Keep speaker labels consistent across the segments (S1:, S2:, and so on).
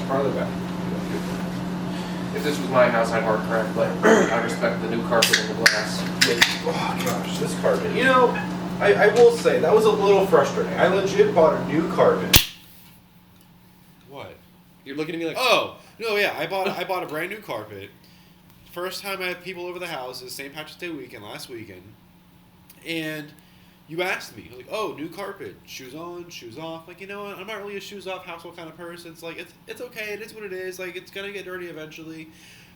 S1: Farther back. If this was my house, I'd hard crack, but I respect the new carpet and the glass.
S2: Oh gosh, this carpet. You know, I will say, that was a little frustrating. I legit bought a new carpet.
S3: What?
S1: You're looking at me like,
S3: Oh, no, yeah, I bought a brand new carpet. First time I had people over the house is St. Patrick's Day weekend, last weekend. And you asked me, like, oh, new carpet, shoes on, shoes off. Like, you know what, I'm not really a shoes off household kind of person. It's like, it's okay, it is what it is. Like, it's gonna get dirty eventually.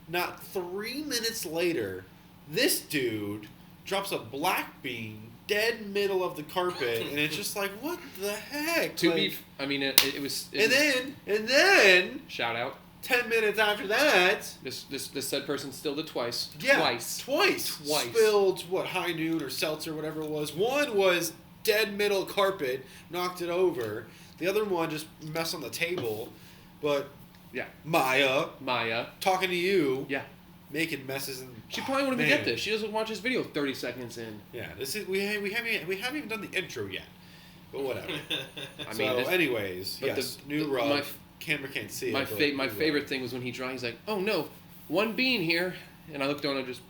S3: Not 3 minutes later, this dude drops a black bean dead middle of the carpet, and it's just like, what the heck?
S1: It was.
S3: And then,
S1: Shout out.
S3: 10 minutes after that,
S1: This said person stilled it twice.
S3: yeah,
S1: Twice.
S3: spilled High Noon or seltzer, whatever it was. One was dead middle carpet, knocked it over. The other one just messed on the table. But
S1: Yeah.
S3: Maya talking to you,
S1: Yeah.
S3: making messes, and
S1: She probably wouldn't
S3: man.
S1: get this. She doesn't watch this video 30 seconds in.
S3: Yeah, this is we haven't even done the intro yet, but whatever.
S1: This-
S3: anyways,
S1: but
S3: yes,
S1: the-
S3: new rug.
S1: my-
S3: Camera can't see
S1: My
S3: it. but
S1: my
S3: new rug.
S1: favorite thing was when he drank. He's like, "Oh no, one bean here," and I looked down and just.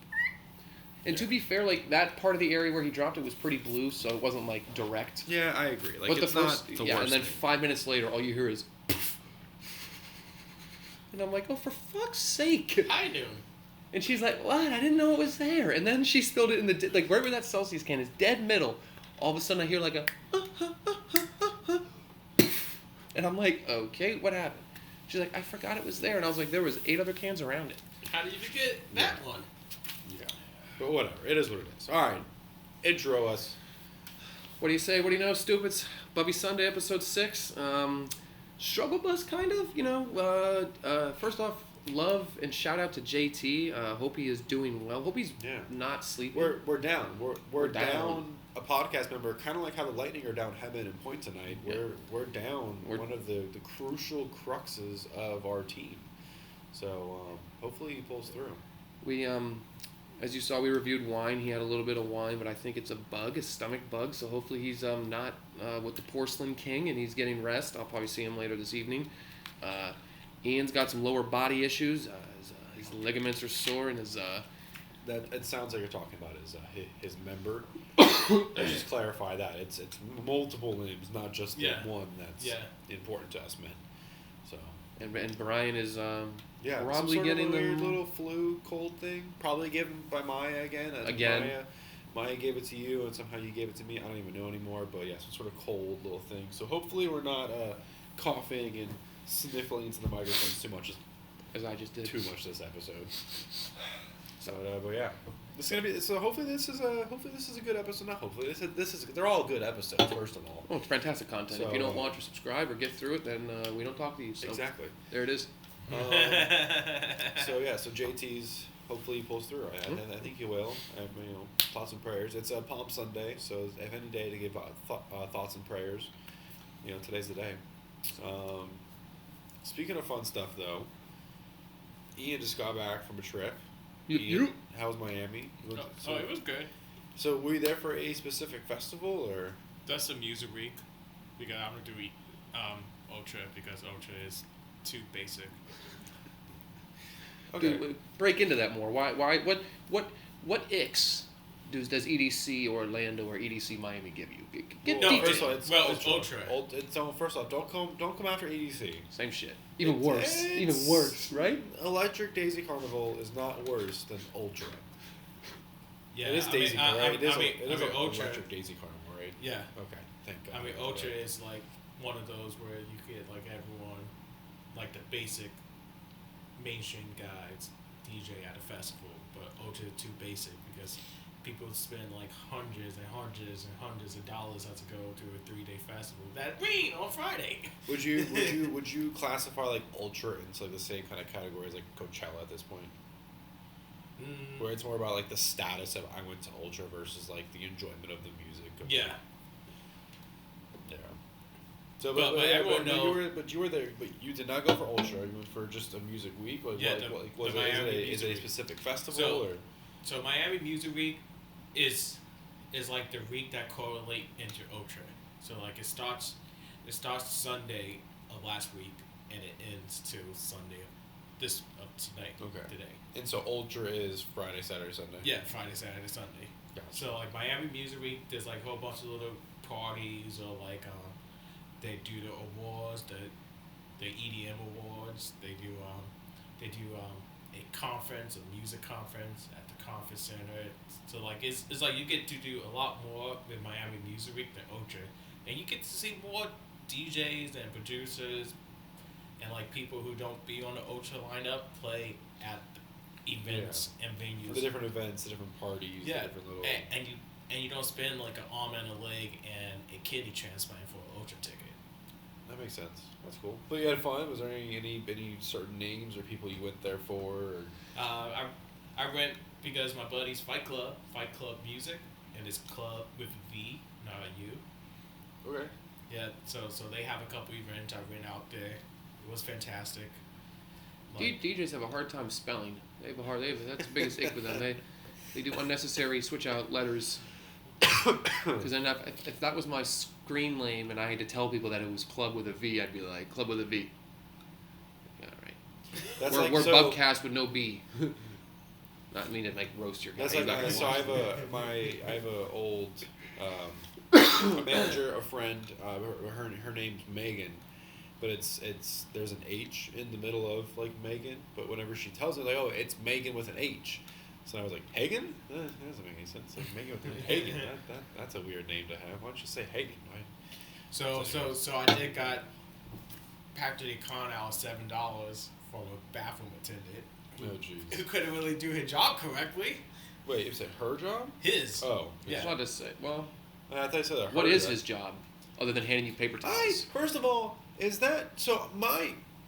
S1: And to be fair, like that part of the area where he dropped it was pretty blue, so it wasn't like direct.
S3: Yeah, I agree. Like,
S1: But
S3: it's not the worst
S1: and then
S3: thing.
S1: 5 minutes later, all you hear is. And I'm like, "Oh, for fuck's sake!"
S4: I knew.
S1: And she's like, "What? I didn't know it was there." And then she spilled it in the like wherever that Celsius can is dead middle. All of a sudden, I hear like a. And I'm like, "Okay, what happened?" She's like, "I forgot it was there," and I was like, "There was 8 other cans around it."
S4: How did you forget that one?
S3: Yeah, but whatever. It is what it is. All right, intro us.
S1: What do you say? What do you know, stupids? Bubby Sunday, episode 6. Struggle bus, kind of. You know. First off, love and shout out to JT. Hope he is doing well. Hope he's not sleeping.
S3: We're down. We're
S1: down.
S3: down a podcast member, kind of like how the Lightning are down Hemet and Point tonight. We're down one of the crucial cruxes of our team. So hopefully he pulls through.
S1: We as you saw, we reviewed wine. He had a little bit of wine, but I think it's a bug, a stomach bug. So hopefully he's not with the Porcelain King and he's getting rest. I'll probably see him later this evening. Ian's got some lower body issues. His ligaments are sore and his.
S3: That it sounds like you're talking about his member. Let's just clarify that it's multiple limbs, not just the one that's important to us men. So
S1: and Brian is
S3: probably
S1: probably
S3: some sort
S1: getting
S3: of a weird
S1: the
S3: little flu cold thing. Probably given by Maya again. Maya gave it to you, and somehow you gave it to me. I don't even know anymore, but yeah, some sort of cold little thing. So hopefully we're not coughing and sniffling into the microphones too much,
S1: as I just did.
S3: Too much this episode. So, but yeah, this is gonna be. So hopefully this is a good episode. Not hopefully this is. They're all good episodes. First of all.
S1: Oh, it's fantastic content.
S3: So,
S1: if you don't watch or subscribe or get through it, then we don't talk to you. So
S3: exactly.
S1: There it is.
S3: So JT's hopefully he pulls through. I think he will. Thoughts and prayers. It's Palm Sunday, so if any day to give thoughts and prayers, today's the day. Speaking of fun stuff, though, Ian just got back from a trip. Ian, how was Miami?
S4: It was good.
S3: So were you there for a specific festival or?
S4: That's the music week. I'm gonna do Ultra because Ultra is too basic.
S3: Okay.
S1: Dude, break into that more. Why? What icks does EDC Orlando or EDC Miami give you? Get
S4: No,
S1: deep.
S4: first of all, it's Ultra.
S3: So first off, don't come after EDC.
S1: Same shit. Even worse, right?
S3: Electric Daisy Carnival is not worse than Ultra.
S4: Yeah,
S3: it is Daisy, right? It is
S4: Ultra.
S3: Electric Daisy Carnival, right?
S4: Yeah.
S3: Okay, thank God.
S4: Ultra is like one of those where you get like everyone, like the basic mainstream guys DJ at a festival, but Ultra is too basic because people spend like hundreds and hundreds and hundreds of dollars to go to a 3-day festival that rain on Friday.
S3: Would you classify like Ultra into like the same kind of category as like Coachella at this point? Where it's more about like the status of I went to Ultra versus like the enjoyment of the music.
S4: Yeah.
S3: Yeah. So,
S4: but everyone knows.
S3: But you were there. But you did not go for Ultra. You went for just a music week. Is it a specific festival
S4: So Miami Music Week is like the week that correlate into Ultra. So like it starts. It starts Sunday of last week, and it ends till Sunday of tonight.
S3: Okay.
S4: Today.
S3: And so Ultra is Friday, Saturday, Sunday.
S4: Yeah, Friday, Saturday, Sunday.
S3: Gotcha.
S4: So like Miami Music Week, there's like a whole bunch of little parties, or like they do the awards, the EDM awards. They do a conference, a music conference at the conference center. So like it's like you get to do a lot more with Miami Music Week than Ultra, and you get to see more DJs and producers and like people who don't be on the Ultra lineup play at events and venues.
S3: The different events, the different parties,
S4: Yeah,
S3: the different little.
S4: and you don't spend like an arm and a leg and a kidney transplant for an Ultra ticket.
S3: That makes sense. That's cool. But you had fun. Was there any certain names or people you went there for? Or?
S4: I went because my buddy's Fight Club Music, and it's club with a V, not a U.
S3: Okay.
S4: Yeah, so they have a couple events. I went out there. It was fantastic.
S1: DJs have a hard time spelling. That's the biggest ick with them. They do unnecessary switch out letters. Because then if that was my screen name and I had to tell people that it was club with a V, I'd be like, club with a V. All right.
S3: That's
S1: we're Bubcast with no B. Not mean to like roast your guy.
S3: That's like so. I have a old a manager, a friend. Her name's Megan, but it's there's an H in the middle of like Megan. But whenever she tells me like, oh, it's Megan with an H. So I was like, Hagen? That doesn't make any sense. Like Megan with an Hagen. That's a weird name to have. Why don't you say Hagen? Right?
S4: So I did got practically con out $7 from a bathroom attendant.
S3: Oh jeez.
S4: Who couldn't really do his job correctly.
S3: Wait, is it her job?
S4: His.
S3: Oh.
S4: Yeah.
S1: I'll just say, well,
S3: I thought you said that.
S1: what is his job other than handing you paper towels?
S3: First of all, is that so?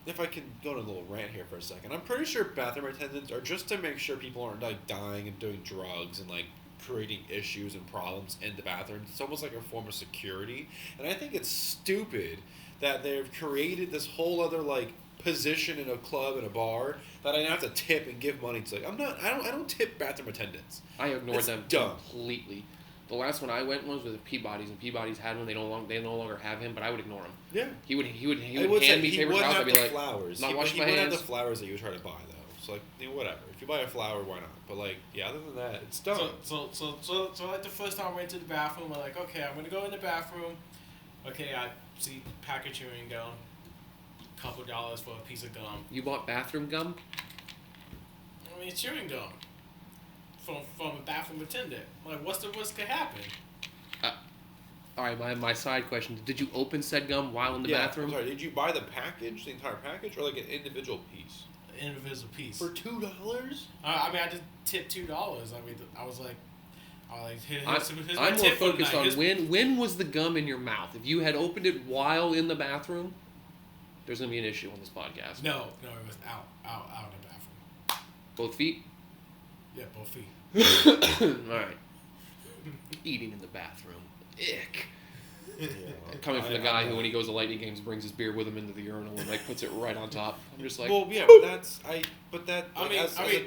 S3: If I can go on a little rant here for a second, I'm pretty sure bathroom attendants are just to make sure people aren't like dying and doing drugs and like creating issues and problems in the bathrooms. It's almost like a form of security, and I think it's stupid that they've created this whole other like position in a club and a bar that I now have to tip and give money to. Like I don't tip bathroom attendants.
S1: I ignored
S3: It's
S1: them
S3: dumb.
S1: completely. The last one I went was with Peabody's, and Peabody's had one. They no longer have him, but I would ignore him.
S3: Yeah.
S1: He would
S3: I would
S1: hand
S3: say
S1: me
S3: he
S1: paper
S3: would
S1: towels.
S3: have
S1: I'd be
S3: the
S1: like,
S3: flowers.
S1: not
S3: He
S1: washing my
S3: would
S1: hands.
S3: have the flowers that you would try to buy though. So like, whatever. If you buy a flower, why not? But like, yeah, other than that, it's dumb.
S4: So like the first time I went to the bathroom, I'm like, okay, I'm gonna go in the bathroom. Okay, I see package chewing gum, couple dollars for a piece of gum.
S1: You bought bathroom gum?
S4: I mean, chewing gum from a bathroom attendant. Like, what's the worst could happen?
S1: All right, my side question: did you open said gum while in the bathroom?
S3: I'm sorry, did you buy the package, the entire package, or like an individual piece?
S4: Individual piece.
S3: For $2?
S4: I mean, I just tipped $2. I mean, I was like, here's my
S1: I'm more
S4: tip for the
S1: focused
S4: night.
S1: on when was the gum in your mouth? If you had opened it while in the bathroom, there's gonna be an issue on this podcast.
S4: No, it was out in the bathroom.
S1: Both feet.
S4: Yeah, both feet.
S1: All right. Eating in the bathroom. Ick.
S3: Yeah.
S1: Coming from the guy who, when he goes to Lightning games, brings his beer with him into the urinal and like puts it right on top. I'm just like,
S3: well, yeah, but that's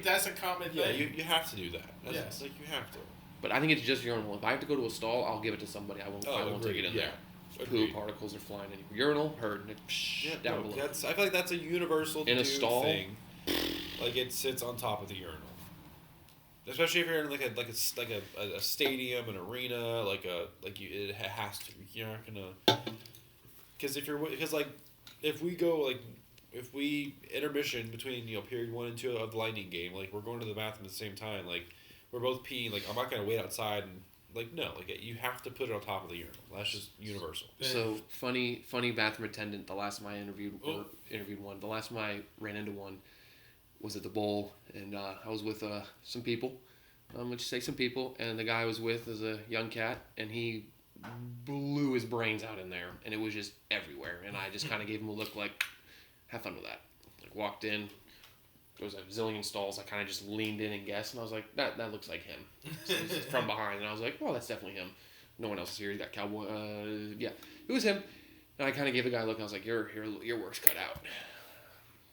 S4: that's a common thing.
S3: yeah, you have to do that. That's,
S4: Yeah.
S3: it's like you have to.
S1: but I think it's just urinal. If I have to go to a stall, I'll give it to somebody. I won't take it in there. Poo
S3: Agreed.
S1: particles are flying in your urinal. Heard it.
S3: Yeah,
S1: Down below.
S3: I feel like that's a universal
S1: In a
S3: dude
S1: stall?
S3: thing. Like it sits on top of the urinal. Especially if you're in like a stadium, an arena, it has to. You're not gonna, because if we intermission between period 1 and 2 of the Lightning game, like we're going to the bathroom at the same time, like we're both peeing, like I'm not gonna wait outside and you have to put it on top of the urinal. That's just universal.
S1: So funny bathroom attendant. The last time I interviewed one. The last time I ran into one was at the bowl, and I was with some people. Let's say some people, and the guy I was with is a young cat, and he blew his brains out in there, and it was just everywhere. And I just kind of gave him a look like, have fun with that. Like walked in, there was a zillion stalls. I kind of just leaned in and guessed, and I was like, that looks like him. So from behind, and I was like, well, that's definitely him. No one else is here. He's got cowboy. Yeah, it was him. And I kind of gave the guy a look, and I was like, your work's cut out.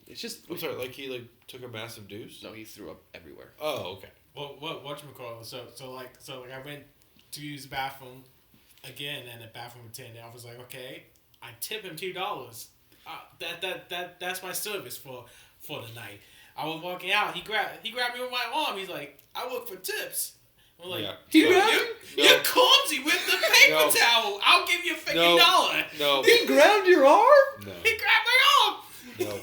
S1: It's just.
S3: I'm sorry, like he took a massive deuce?
S1: No, he threw up everywhere.
S3: Oh, okay.
S4: Well, whatchamacallit? So I went to use the bathroom again, and the bathroom attendant, I was like, okay, I tip him $2. That's my service for the night. I was walking out. He grabbed me with my arm. He's like, I look for tips. I'm like, you're clumsy with the paper towel. I'll give you $50.
S3: No.
S1: He grabbed your arm?
S3: No.
S4: He grabbed my arm.
S3: No.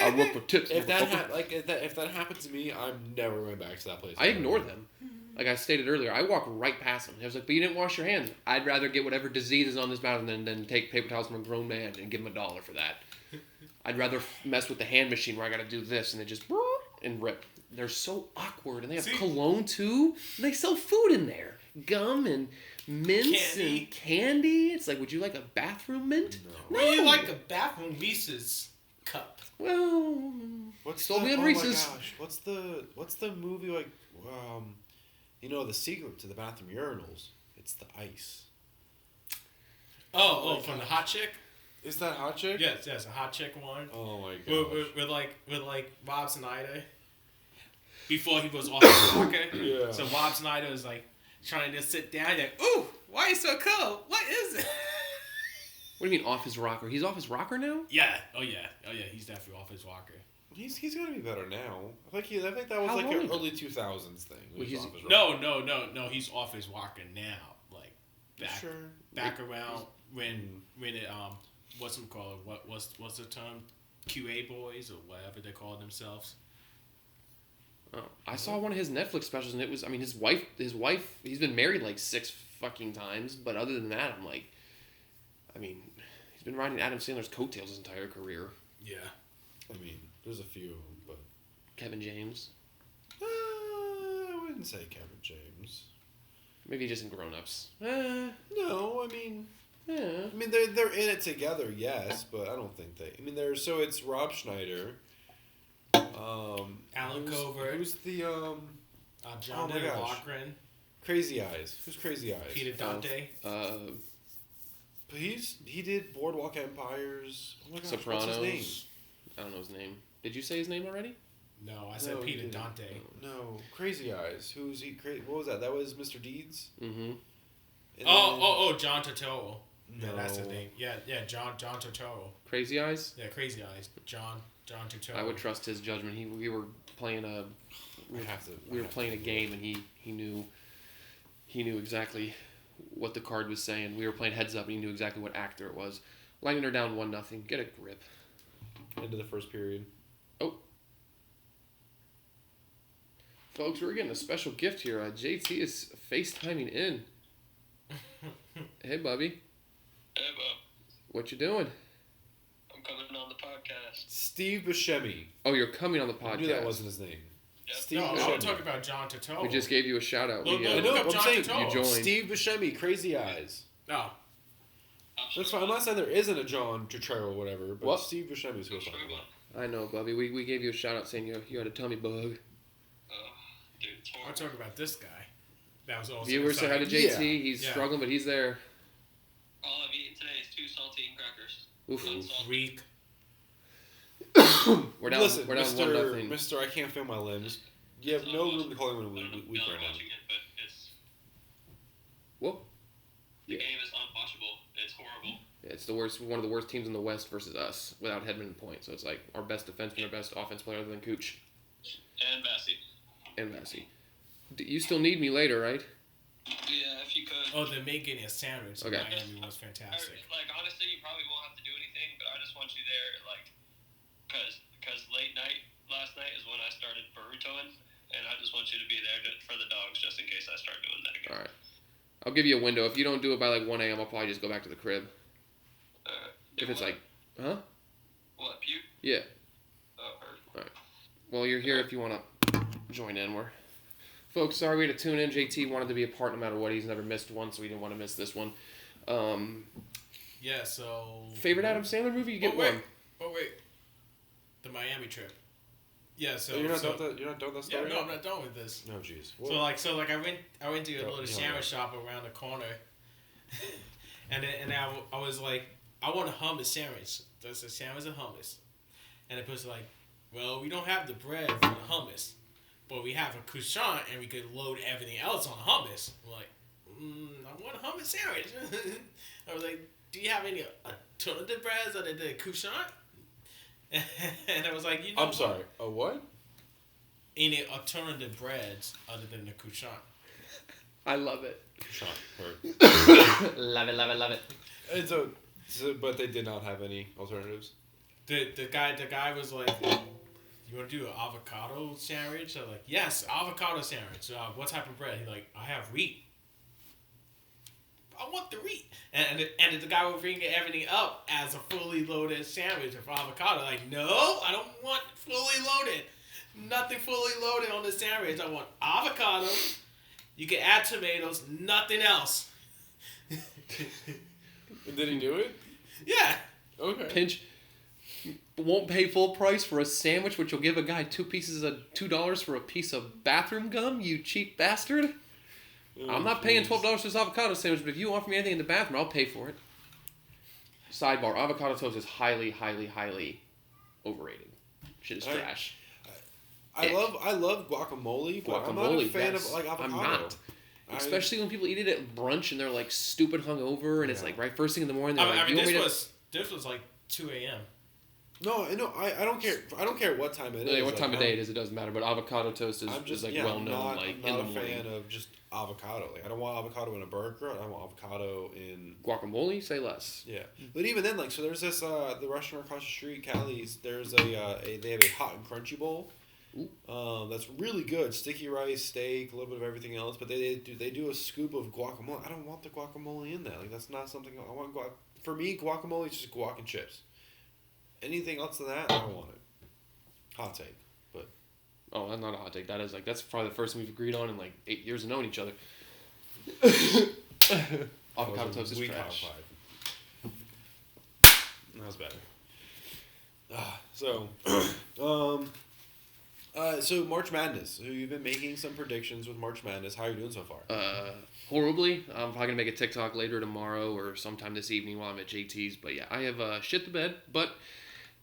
S1: I work for tips.
S3: If that happened to me, I'm never going back to that place.
S1: I ignore them. Like I stated earlier, I walk right past them. I was like, but you didn't wash your hands. I'd rather get whatever disease is on this mountain than take paper towels from a grown man and give him $1 for that. I'd rather mess with the hand machine where I got to do this and it just and rip. They're so awkward, and they have cologne too. And they sell food in there, gum and mints and candy. It's like, would you like a bathroom mint?
S4: No. Would you like a bathroom Reese's cup?
S1: Well,
S3: what's
S1: still be on
S3: Reese's? Oh my gosh, what's the movie like? The secret to the bathroom urinals. It's the ice.
S4: Oh, from the hot chick.
S3: Is that hot chick?
S4: Yes, a hot chick one.
S3: Oh my god.
S4: With Bob Snyder. Before he was Office Rocker.
S3: Yeah.
S4: So Bob Snyder was like trying to sit down. Like, ooh, why are you so cold? What is it?
S1: What do you mean Office Rocker? He's Office Rocker now?
S4: Yeah. Oh yeah. He's definitely Office Rocker.
S3: He's gonna be better now. I think that was
S1: How
S3: like
S1: long
S3: an
S1: ago?
S3: early 2000s thing.
S1: Well,
S4: No. He's Office Rocker now. Like back around when it what's it called? What's the term? QA boys or whatever they call themselves.
S1: Oh, I saw one of his Netflix specials, and it was, I mean, his wife, he's been married like 6 fucking times, but other than that, I'm like, I mean, he's been riding Adam Sandler's coattails his entire career.
S4: Yeah.
S3: I mean, there's a few, but...
S1: Kevin James?
S3: I wouldn't say Kevin James.
S1: Maybe just in Grown Ups.
S3: No, I mean...
S1: Yeah.
S3: I mean, they're in it together, yes, but I don't think they... I mean, so it's Rob Schneider...
S4: Alan Covert.
S3: Who's the
S4: John Cochran.
S3: Crazy Eyes. Who's Crazy Eyes?
S4: Peter Dante.
S3: He did Boardwalk Empires. Oh my gosh,
S1: Sopranos.
S3: what's his name?
S1: I don't know his name. Did you say his name already?
S4: No, I said Peter Dante.
S3: No, Crazy Eyes. Who's he? What was that? That was Mr. Deeds.
S1: Mm-hmm.
S4: John Turturro.
S3: No,
S4: yeah, that's the name. Yeah, John Turturro.
S1: Crazy Eyes.
S4: Yeah, Crazy Eyes. John Turturro.
S1: I would trust his judgment. We were playing a game, and he knew exactly what the card was saying. We were playing heads up, and he knew exactly what actor it was. Lightning are down 1-0. Get a grip.
S3: Into the first period.
S1: Oh. Folks, we're getting a special gift here. JT is FaceTiming in. Hey, Bubby.
S5: Hey, Bob.
S1: What you doing?
S5: I'm coming on the podcast.
S3: Steve Buscemi.
S1: Oh, you're coming on the podcast.
S3: I knew that wasn't his name.
S5: Yep.
S3: Steve
S4: No,
S3: Buscemi.
S4: I'm talking about John Turturro.
S1: We just gave you a shout out.
S4: Look
S3: I'm
S4: up John
S3: saying
S4: Turturro.
S1: you joined.
S3: Steve Buscemi, Crazy Eyes.
S4: No.
S3: That's fine. I'm not saying there isn't a John Turturro or whatever, but
S1: What?
S3: Steve Buscemi is who I'm talking about.
S1: I know, Bubby. We gave you a shout out saying you had a tummy bug.
S5: Dude, it's
S4: I'm
S5: horrible.
S4: talking about this guy. That was also
S1: Viewers say hi to
S4: exciting.
S1: JT.
S3: Yeah.
S1: He's
S4: Yeah.
S1: struggling, but he's there.
S5: All I've eaten today is 2 saltine crackers.
S1: Oof.
S5: Unsalted.
S4: Weak.
S1: We're down.
S3: Listen,
S1: we're down
S3: Mr.
S1: 1-0.
S3: Mister, I can't feel my limbs. You have no room to call him
S5: I'm
S3: weak
S5: not
S3: right now.
S5: watching it, but
S1: Whoa.
S5: the
S1: Yeah.
S5: game is unwatchable. It's horrible.
S1: It's the worst. One of the worst teams in the West versus us without Hedman and Point. So it's like our best defenseman, our best offense player other than Cooch
S5: And Massey.
S1: and Massey. You still need me later, right?
S5: Yeah, if you could.
S4: Oh, they're making a sandwich in
S1: Okay.
S4: Miami was fantastic.
S5: Like, honestly, you probably won't have to do anything, but I just want you there, like, because late night, last night is when I started burritoing, and I just want you to be there for the dogs just in case I start doing that again.
S1: All right. I'll give you a window. If you don't do it by like 1 a.m., I'll probably just go back to the crib. If it's like, huh?
S5: What, puke?
S1: Yeah.
S5: Oh, heard.
S1: Well, you're here if you want to join in. Folks, sorry we had to tune in. JT wanted to be a part no matter what. He's never missed one, so he didn't want to miss this one.
S4: Yeah, so...
S1: Favorite Adam Sandler movie? You get one.
S4: Oh, wait. The Miami trip. Yeah, so...
S3: You're not done with that
S4: Yeah,
S3: story?
S4: no, I'm not done with this.
S3: No, jeez.
S4: So I went to a little sandwich shop around the corner, and I was like, I want a hummus sandwich. There's a sandwich and hummus, and the person's like, well, we don't have the bread for the hummus, but we have a croissant and we could load everything else on the hummus. I'm like, I want a hummus sandwich. I was like, do you have any alternative breads other than couchant? And I was like, you know
S3: I'm sorry. A what?
S4: Any alternative breads other than the couchant?
S1: I love it.
S3: Sean,
S1: Love it, love it, love it.
S3: and but they did not have any alternatives.
S4: The guy was like, you want to do an avocado sandwich? I'm like, yes, avocado sandwich. What type of bread? He's like, I have wheat. I want the wheat. And the guy was bringing everything up as a fully loaded sandwich of avocado. Like, no, I don't want fully loaded. Nothing fully loaded on the sandwich. I want avocado. You can add tomatoes, nothing else.
S3: Did he do it?
S4: Yeah.
S3: Okay.
S1: Pinch won't pay full price for a sandwich, which you'll give a guy $2 for a piece of bathroom gum, you cheap bastard. I'm not paying $12 for this avocado sandwich, but if you offer me anything in the bathroom, I'll pay for it. Sidebar, avocado toast is highly, highly, highly overrated. Shit is trash.
S3: I love guacamole, but I'm not a fan of like avocado.
S1: I'm not. Especially when people eat it at brunch and they're like stupid hungover and it's like right first thing in the morning. They're like,
S4: this was like 2 a.m.
S3: No, I don't care. I don't care what time it is.
S1: What time of day it is, it doesn't matter. But avocado toast is like well known.
S3: I'm not a fan of just avocado. Like I don't want avocado in a burger. I don't want avocado in
S1: guacamole. Say less.
S3: Yeah, but even then, like so, there's this the restaurant across the street, Cali's. There's they have a hot and crunchy bowl. That's really good. Sticky rice, steak, a little bit of everything else. But they do a scoop of guacamole. I don't want the guacamole in there. Like that's not something I want. For me, guacamole is just guac and chips. Anything else than that, I don't want it. Hot take, but
S1: oh, that's not a hot take. That's probably the first thing we've agreed on in like 8 years of knowing each other. Avocado toast is trash.
S3: That was better. So March Madness. So you've been making some predictions with March Madness. How are you doing so far?
S1: Horribly. I'm probably gonna make a TikTok later tomorrow or sometime this evening while I'm at JT's. But yeah, I have shit the bed. But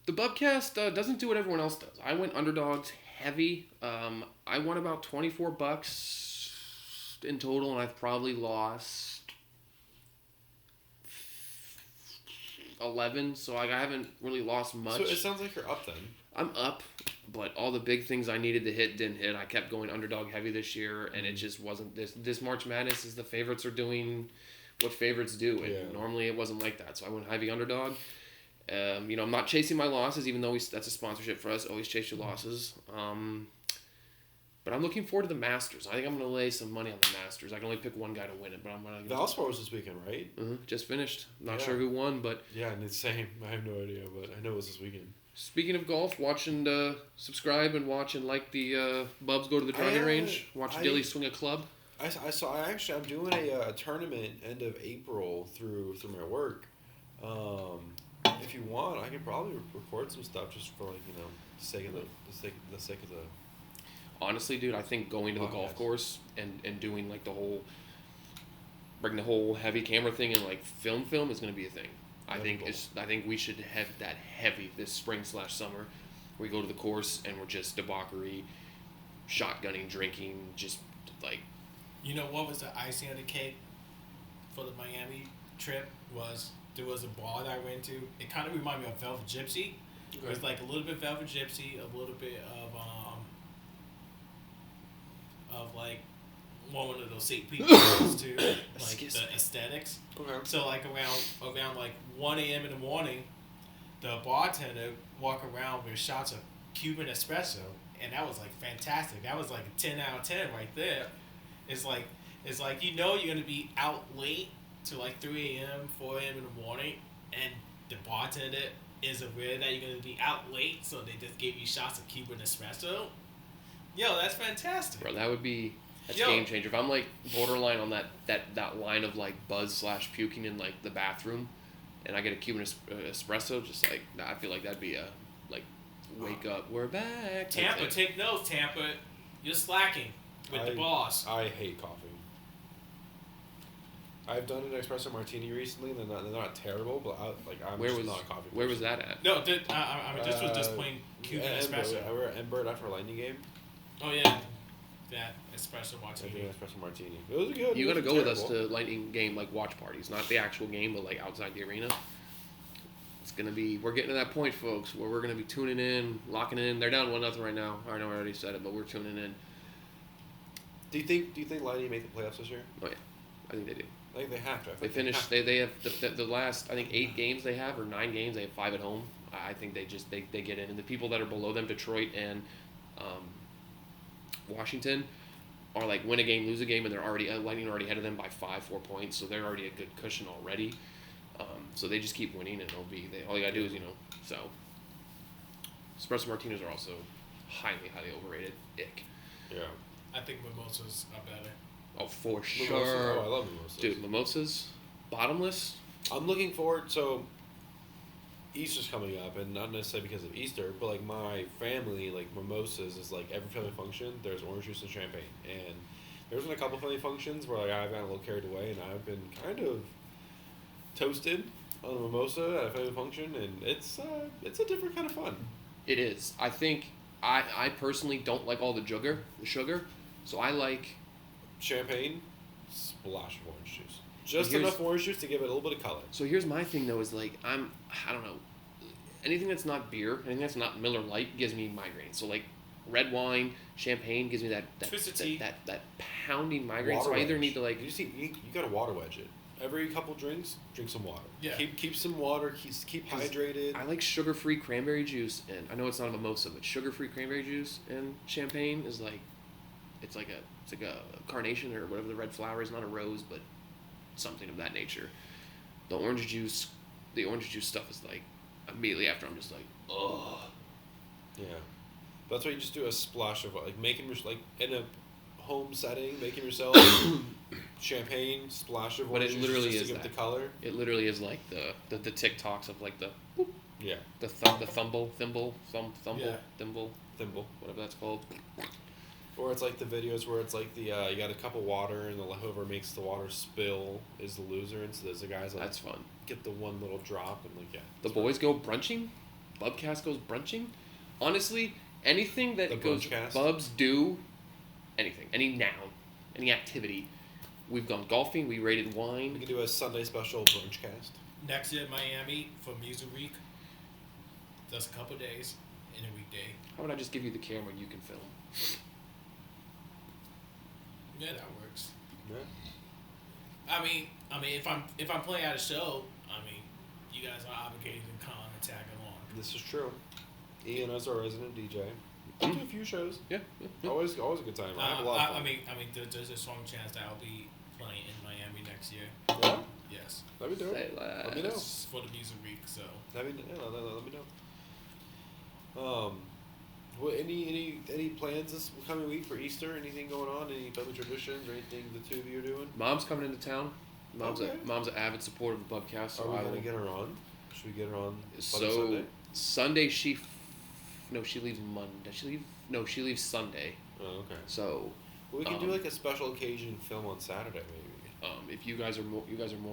S1: the Bubcast doesn't do what everyone else does. I went underdogs heavy. I won about $24 in total, and I've probably lost 11. So I haven't really lost much.
S3: So it sounds like you're up then.
S1: I'm up, but all the big things I needed to hit didn't hit. I kept going underdog heavy this year, and it just wasn't this March Madness is the favorites are doing what favorites do, and normally it wasn't like that. So I went heavy underdog. I'm not chasing my losses, even though that's a sponsorship for us. Always chase your losses. But I'm looking forward to the Masters. I think I'm going to lay some money on the Masters. I can only pick one guy to win it, but I'm going to...
S3: Valspar was this weekend, right?
S1: Just finished. Not sure who won, but...
S3: Yeah, and it's same. I have no idea, but I know it was this weekend.
S1: Speaking of golf, watch and subscribe and watch and like the Bubs go to the driving range. Watch Dilly swing a club.
S3: I'm doing a tournament end of April through my work. If you want, I could probably record some stuff just for the sake of the.
S1: Honestly, dude, I think going to the golf course and doing bring the whole heavy camera thing and film is going to be a thing. I think we should have that heavy this spring/summer. We go to the course and we're just debauchery, shotgunning, drinking, just like.
S4: You know what was the icing on the cake for the Miami trip was there was a bar that I went to. It kind of reminded me of Velvet Gypsy. Okay. It was like a little bit Velvet Gypsy, a little bit of like one of those St. Pete girls too, like the aesthetics. Okay. So around 1 a.m. in the morning, the bartender walk around with shots of Cuban espresso, and that was fantastic. That was a 10 out of 10 right there. It's like you're gonna be out late to 3 a.m., 4 a.m. in the morning, and the bartender is aware that you're gonna be out late, so they just gave you shots of Cuban espresso. Yo, that's fantastic.
S1: Bro, that's game changer. If I'm borderline on that line of buzz/puking in the bathroom, and I get a Cuban espresso, I feel like that'd be a wake up, we're back.
S4: Tampa, take notes, Tampa. You're slacking with the boss.
S3: I hate coffee. I've done an espresso martini recently. They're not terrible, but I'm not a coffee person.
S1: Where was that at?
S4: No, this was just plain Cuban espresso.
S3: I were at Edinburgh after a Lightning game.
S4: Oh yeah, that espresso martini.
S3: I did an espresso martini. It was good.
S1: You gotta go with us to Lightning game watch parties, not the actual game, but outside the arena. It's gonna be. We're getting to that point, folks, where we're gonna be tuning in, locking in. They're down 1-0 right now. I know I already said it, but we're tuning in.
S3: Do you think Lightning make the playoffs this year?
S1: Oh yeah, I think they do.
S3: I think they have to.
S1: They finished. They have the last I think 8 games they have or 9 games. They have 5 at home. I think they get in, and the people that are below them, Detroit and Washington, are like win a game, lose a game, and they're already Lightning are already ahead of them by 4 points, so they're already a good cushion already. So they just keep winning, and all you gotta do is so. Espresso Martinis are also highly overrated. Ick.
S3: Yeah.
S4: I think mimosas are better.
S1: Oh, for
S3: Mimosas.
S1: sure.
S3: Oh, I love mimosas.
S1: Dude, mimosas, bottomless.
S3: I'm looking forward. So Easter's coming up, and not necessarily because of Easter, but like my family, like mimosas is like every family function. There's orange juice and champagne, and there's been a couple family functions where like I've gotten a little carried away, and I've been kind of toasted on a mimosa at a family function, and it's a different kind of fun.
S1: It is. I think I personally don't like all the sugar, so I like.
S3: Champagne, splash of orange juice. Just
S1: Here's-
S3: enough orange juice to give it a little bit of color.
S1: So here's my thing though: is like I don't know, anything that's not beer, anything that's not Miller Lite gives me migraine. So like red wine, champagne gives me that
S4: Twisted tea.
S1: that pounding migraine.
S3: Water
S1: So I either
S3: wedge.
S1: need to like.
S3: you gotta water wedge it. Every couple drinks, drink some water.
S4: Yeah.
S3: Keep some water. Keep
S1: 'Cause
S3: hydrated.
S1: I like sugar-free cranberry juice, and I know it's not a mimosa, but sugar-free cranberry juice and champagne is like, it's like a carnation or whatever the red flower is, not a rose, but something of that nature. The orange juice stuff is like, immediately after I'm just like, ugh.
S3: Yeah. That's why you just do a splash of like making like in a home setting, making yourself champagne, splash of
S1: But
S3: orange
S1: it
S3: juice
S1: literally
S3: just
S1: is
S3: to give it
S1: that.
S3: the color.
S1: It literally is like the TikToks of like the
S3: Yeah.
S1: thimble,
S4: Yeah.
S1: thimble,
S3: Thimble.
S1: whatever that's called.
S3: Or it's like the videos where it's like the you got a cup of water and the whoever makes the water spill is the loser, and so there's the guys like
S1: That's fun.
S3: get the one little drop and like
S1: The boys go brunching. Bubcast goes brunching. Honestly, anything that
S3: The
S1: goes
S3: brunchcast?
S1: Bubs do, anything, any noun, any activity. We've gone golfing. We rated
S3: we
S1: wine.
S3: can do a Sunday special brunch cast.
S4: Next year in Miami for Music Week, that's a couple days in a weekday.
S1: How about I just give you the camera and you can film?
S4: Yeah, that works.
S3: Yeah.
S4: I mean, if I'm playing at a show, I mean, you guys are obligated to come and tag along.
S3: This is true. Ian is our resident DJ. I do a few shows.
S1: Yeah.
S3: Always a good time. I have a lot of fun.
S4: I mean, there's a strong chance that I'll be playing in Miami next year.
S3: Yeah?
S4: Yes,
S3: Let me do
S1: Say
S3: it. Let me know.
S1: less.
S4: for the Music Week. So
S3: Let me know. What any plans this coming week for Easter? Anything going on? Any family traditions or anything the two of you are doing?
S1: Mom's coming into town. Mom's
S3: Okay.
S1: Mom's an avid supporter of the Bubcast. So
S3: Are we
S1: I
S3: gonna
S1: will-
S3: get her on? Should we get her on Bubby
S1: So
S3: Sunday?
S1: Sunday she leaves Monday. She leaves Sunday.
S3: Oh, okay.
S1: So
S3: Well, we can do
S1: Um,
S3: like a special occasion film on Saturday, maybe.
S1: if you guys are more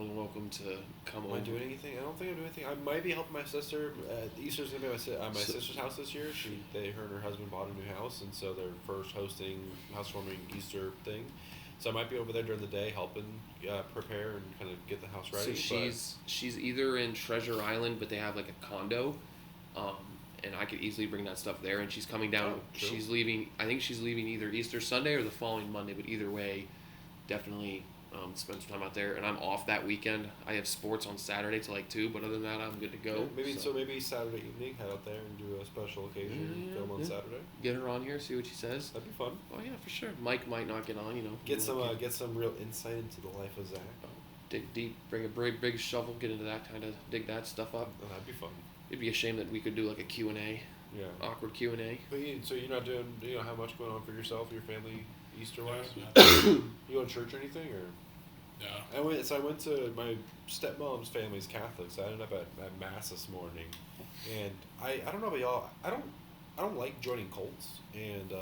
S1: than welcome to come
S3: Am
S1: over.
S3: I doing anything? I don't think I'm doing anything. I might be helping my sister. Easter's gonna be at my
S1: So-
S3: sister's house this year. Her and her husband bought a new house, and so they're first hosting housewarming Easter thing. So I might be over there during the day helping prepare and kind of get the house ready.
S1: So she's either in Treasure Island, but they have like a condo, and I could easily bring that stuff there. And she's coming down.
S3: Oh, true.
S1: She's leaving. I think she's leaving either Easter Sunday or the following Monday. But either way, definitely spend some time out there. And I'm off that weekend. I have sports on Saturday till like 2, but other than that, I'm good to go.
S3: Maybe Saturday evening, head out there and do a special occasion film on
S1: Yeah.
S3: Saturday.
S1: Get her on here, see what she says.
S3: That'd be fun.
S1: Oh yeah, for sure. Mike might not get on.
S3: Get some
S1: We'll
S3: get some real insight into the life of Zach.
S1: dig deep, bring a big shovel, get into that kind of dig that stuff up.
S3: Oh, that'd be fun.
S1: It'd be a shame that we could do like a Q&A,
S3: Yeah.
S1: awkward Q&A.
S3: But so you're not doing, you don't have much going on for yourself, your family, Easter wise?
S4: No.
S3: You go to church or anything, or?
S4: No.
S3: I went to my stepmom's family's Catholic, so I ended up at mass this morning, and I don't know about y'all, I don't like joining cults, and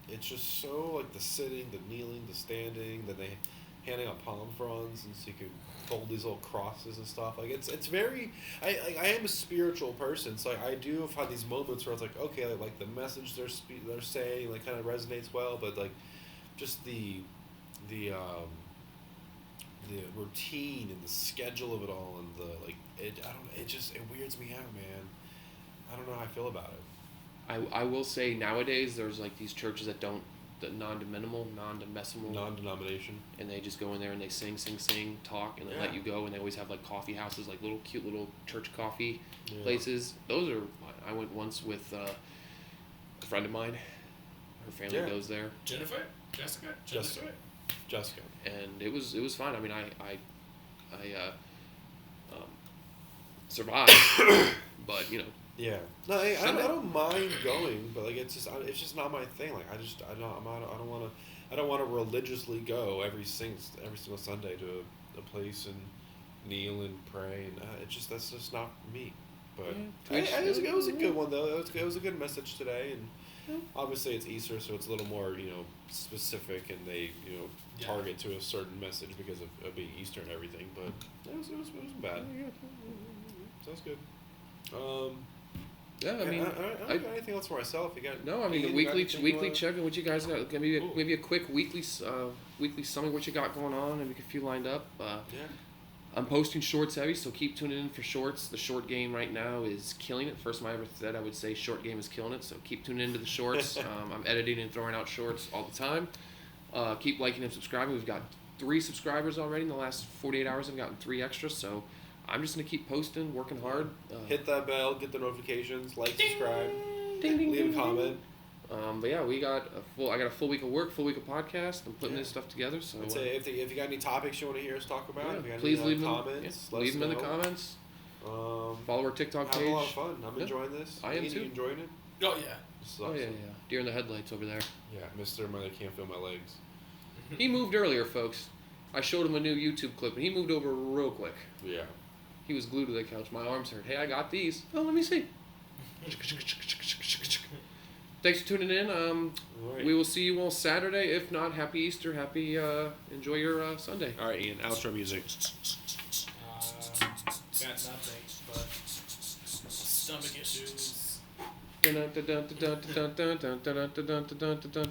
S3: it's just so like the sitting, the kneeling, the standing, then they handing out palm fronds, and so you can hold these little crosses and stuff. Like it's very, I am a spiritual person, so I do have had these moments where it's like, okay, like the message they're saying like kind of resonates well, but like just the the routine and the schedule of it all and the like. It weirds me out, man. I don't know how I feel about it.
S1: I will say nowadays there's like these churches that don't the
S3: Non-denomination.
S1: and they just go in there and they sing, talk, and they let you go. And they always have like coffee houses, like little cute little church coffee places. Those are. I went once with a friend of mine. Her family goes there.
S4: Jessica.
S1: And it was fine. I mean, I survived, but you know.
S3: Yeah. No, I don't mind going, but like it's just not my thing. Like I don't want to religiously go every single Sunday to a place and kneel and pray, and that's just not me. But it was a good one though. It was a good message today, and obviously it's Easter, so it's a little more specific, and they target to a certain message because of being Easter and everything. But it wasn't bad. Sounds good.
S1: Yeah, I mean,
S3: I don't got anything else for myself. You got
S1: no. I mean, the weekly check-in. What you guys got? Maybe a quick weekly summary. What you got going on, and we get a few lined up. I'm posting shorts heavy, so keep tuning in for shorts. The short game right now is killing it. First time I ever said I would say short game is killing it, so keep tuning into the shorts. I'm editing and throwing out shorts all the time. Keep liking and subscribing. We've got 3 subscribers already in the last 48 hours. I've gotten 3 extras, so I'm just going to keep posting, working hard.
S3: Hit that bell, get the notifications, like, subscribe,
S1: ding,
S3: leave a comment.
S1: But yeah, I got a full week of work, full week of podcast. I'm putting this stuff together. So
S3: I'd say if you got any topics you want to hear us talk about, if you got
S1: please
S3: any
S1: leave
S3: comments,
S1: leave them in the comments. Follow our TikTok page.
S3: Have a lot of fun. I'm enjoying this.
S1: I am too.
S3: You enjoying it?
S4: Oh yeah.
S1: Oh yeah. Deer in the headlights over there.
S3: Yeah, Mr. Mother can't feel my legs.
S1: He moved earlier, folks. I showed him a new YouTube clip, and he moved over real quick.
S3: Yeah.
S1: He was glued to the couch. My arms hurt. Hey, I got these. Oh, let me see. Thanks for tuning in.
S3: Right.
S1: We will see you all Saturday. If not, happy Easter. Happy, enjoy your Sunday.
S3: All right, Ian, outro music.
S4: Got nothing but stomach issues.